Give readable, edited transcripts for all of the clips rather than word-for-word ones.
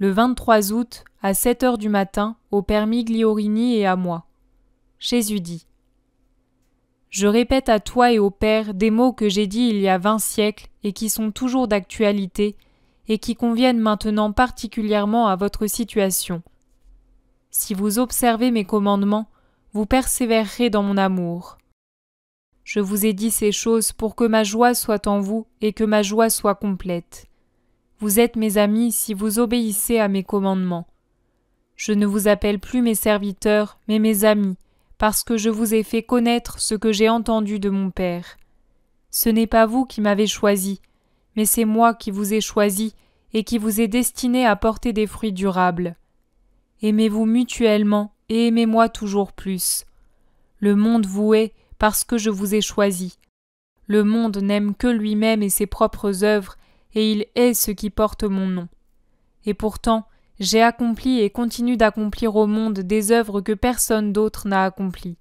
le 23 août, à 7 heures du matin, au père Migliorini et à moi. Jésus dit : Je répète à toi et au Père des mots que j'ai dits il y a 20 siècles et qui sont toujours d'actualité et qui conviennent maintenant particulièrement à votre situation. Si vous observez mes commandements, vous persévérerez dans mon amour. Je vous ai dit ces choses pour que ma joie soit en vous et que ma joie soit complète. Vous êtes mes amis si vous obéissez à mes commandements. Je ne vous appelle plus mes serviteurs, mais mes amis, parce que je vous ai fait connaître ce que j'ai entendu de mon Père. Ce n'est pas vous qui m'avez choisi, mais c'est moi qui vous ai choisi et qui vous ai destiné à porter des fruits durables. Aimez-vous mutuellement et aimez-moi toujours plus. Le monde vous hait parce que je vous ai choisi. Le monde n'aime que lui-même et ses propres œuvres, et il hait ceux qui portent mon nom. Et pourtant, j'ai accompli et continue d'accomplir au monde des œuvres que personne d'autre n'a accomplies.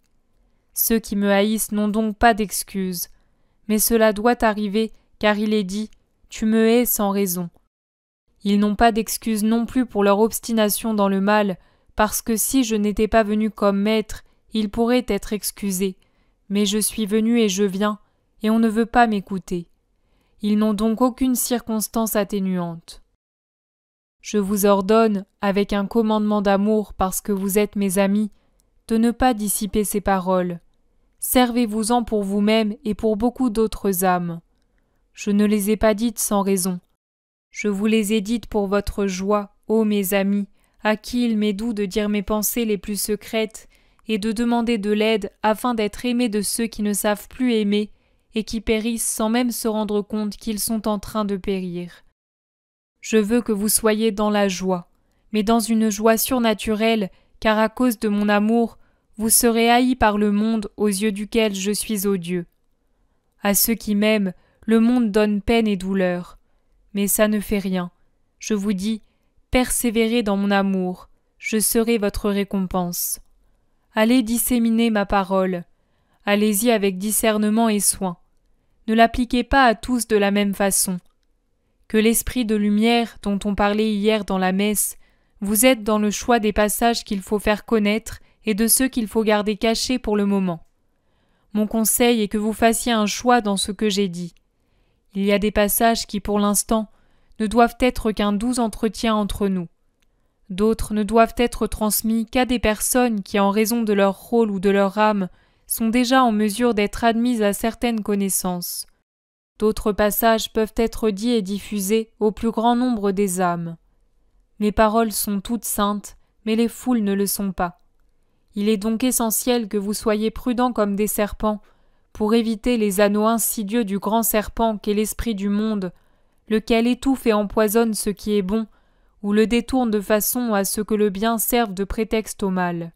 Ceux qui me haïssent n'ont donc pas d'excuse. Mais cela doit arriver, car il est dit « Tu me hais sans raison ». Ils n'ont pas d'excuse non plus pour leur obstination dans le mal, parce que si je n'étais pas venu comme maître, ils pourraient être excusés. Mais je suis venu et je viens, et on ne veut pas m'écouter. Ils n'ont donc aucune circonstance atténuante. Je vous ordonne, avec un commandement d'amour parce que vous êtes mes amis, de ne pas dissiper ces paroles. Servez-vous-en pour vous-même et pour beaucoup d'autres âmes. Je ne les ai pas dites sans raison. Je vous les ai dites pour votre joie, ô mes amis, à qui il m'est doux de dire mes pensées les plus secrètes et de demander de l'aide afin d'être aimé de ceux qui ne savent plus aimer et qui périssent sans même se rendre compte qu'ils sont en train de périr. Je veux que vous soyez dans la joie, mais dans une joie surnaturelle, car à cause de mon amour, vous serez haïs par le monde aux yeux duquel je suis odieux. À ceux qui m'aiment, le monde donne peine et douleur. Mais ça ne fait rien. Je vous dis, persévérez dans mon amour, je serai votre récompense. Allez disséminer ma parole. Allez-y avec discernement et soin. Ne l'appliquez pas à tous de la même façon. Que l'esprit de lumière dont on parlait hier dans la messe vous aide dans le choix des passages qu'il faut faire connaître et de ceux qu'il faut garder cachés pour le moment. Mon conseil est que vous fassiez un choix dans ce que j'ai dit. Il y a des passages qui, pour l'instant, ne doivent être qu'un doux entretien entre nous. D'autres ne doivent être transmis qu'à des personnes qui, en raison de leur rôle ou de leur âme, sont déjà en mesure d'être admises à certaines connaissances. D'autres passages peuvent être dits et diffusés au plus grand nombre des âmes. Mes paroles sont toutes saintes, mais les foules ne le sont pas. Il est donc essentiel que vous soyez prudents comme des serpents, pour éviter les anneaux insidieux du grand serpent qu'est l'esprit du monde, lequel étouffe et empoisonne ce qui est bon, ou le détourne de façon à ce que le bien serve de prétexte au mal.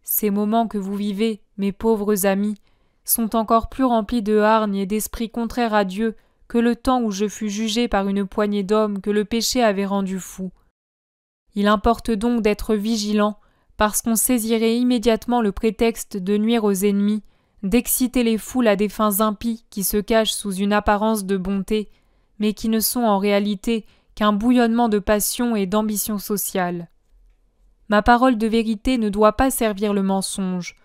Ces moments que vous vivez, mes pauvres amis, sont encore plus remplis de hargne et d'esprit contraire à Dieu que le temps où je fus jugé par une poignée d'hommes que le péché avait rendu fou. Il importe donc d'être vigilant, parce qu'on saisirait immédiatement le prétexte de nuire aux ennemis, d'exciter les foules à des fins impies qui se cachent sous une apparence de bonté, mais qui ne sont en réalité qu'un bouillonnement de passion et d'ambition sociale. Ma parole de vérité ne doit pas servir le mensonge.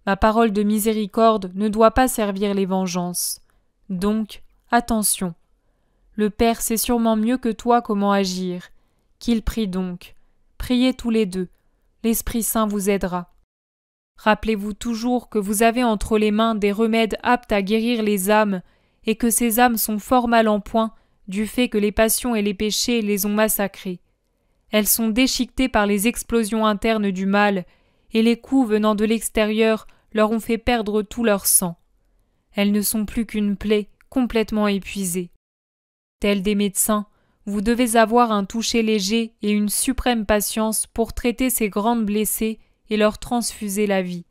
Ma parole de miséricorde ne doit pas servir les vengeances. Donc, attention. Le Père sait sûrement mieux que toi comment agir. Qu'il prie donc. Priez tous les deux. L'Esprit Saint vous aidera. Rappelez-vous toujours que vous avez entre les mains des remèdes aptes à guérir les âmes et que ces âmes sont fort mal en point du fait que les passions et les péchés les ont massacrées. Elles sont déchiquetées par les explosions internes du mal et les coups venant de l'extérieur leur ont fait perdre tout leur sang. Elles ne sont plus qu'une plaie complètement épuisée. Tels des médecins, vous devez avoir un toucher léger et une suprême patience pour traiter ces grandes blessées et leur transfuser la vie.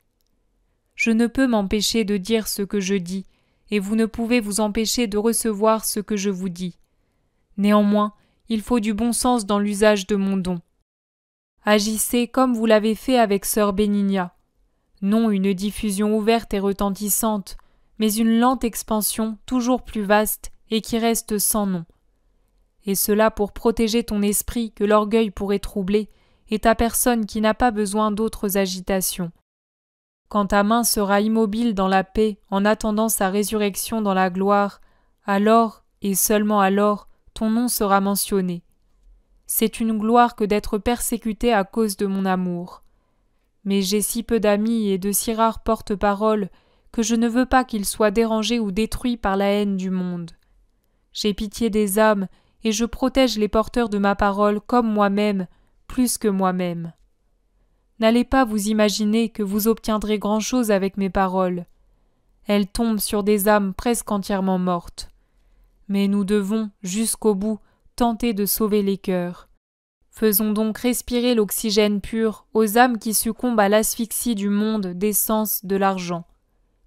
Je ne peux m'empêcher de dire ce que je dis, et vous ne pouvez vous empêcher de recevoir ce que je vous dis. Néanmoins, il faut du bon sens dans l'usage de mon don. Agissez comme vous l'avez fait avec sœur Bénignat. Non une diffusion ouverte et retentissante, mais une lente expansion toujours plus vaste et qui reste sans nom. et cela pour protéger ton esprit que l'orgueil pourrait troubler, et ta personne qui n'a pas besoin d'autres agitations. Quand ta main sera immobile dans la paix en attendant sa résurrection dans la gloire, alors, et seulement alors, ton nom sera mentionné. C'est une gloire que d'être persécuté à cause de mon amour. Mais j'ai si peu d'amis et de si rares porte-paroles que je ne veux pas qu'ils soient dérangés ou détruits par la haine du monde. J'ai pitié des âmes et je protège les porteurs de ma parole comme moi-même, plus que moi-même. N'allez pas vous imaginer que vous obtiendrez grand-chose avec mes paroles. Elles tombent sur des âmes presque entièrement mortes. Mais nous devons, jusqu'au bout, tenter de sauver les cœurs. Faisons donc respirer l'oxygène pur aux âmes qui succombent à l'asphyxie du monde, des sens, de l'argent.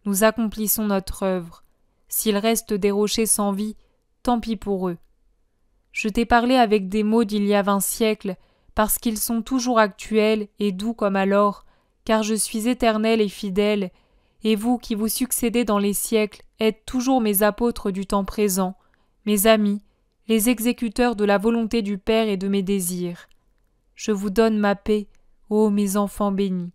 Nous accomplissons notre œuvre. S'il reste des rochers sans vie, tant pis pour eux. Je t'ai parlé avec des mots d'il y a 20 siècles, parce qu'ils sont toujours actuels et doux comme alors, car je suis éternel et fidèle, et vous qui vous succédez dans les siècles êtes toujours mes apôtres du temps présent, mes amis, les exécuteurs de la volonté du Père et de mes désirs. Je vous donne ma paix, ô mes enfants bénis.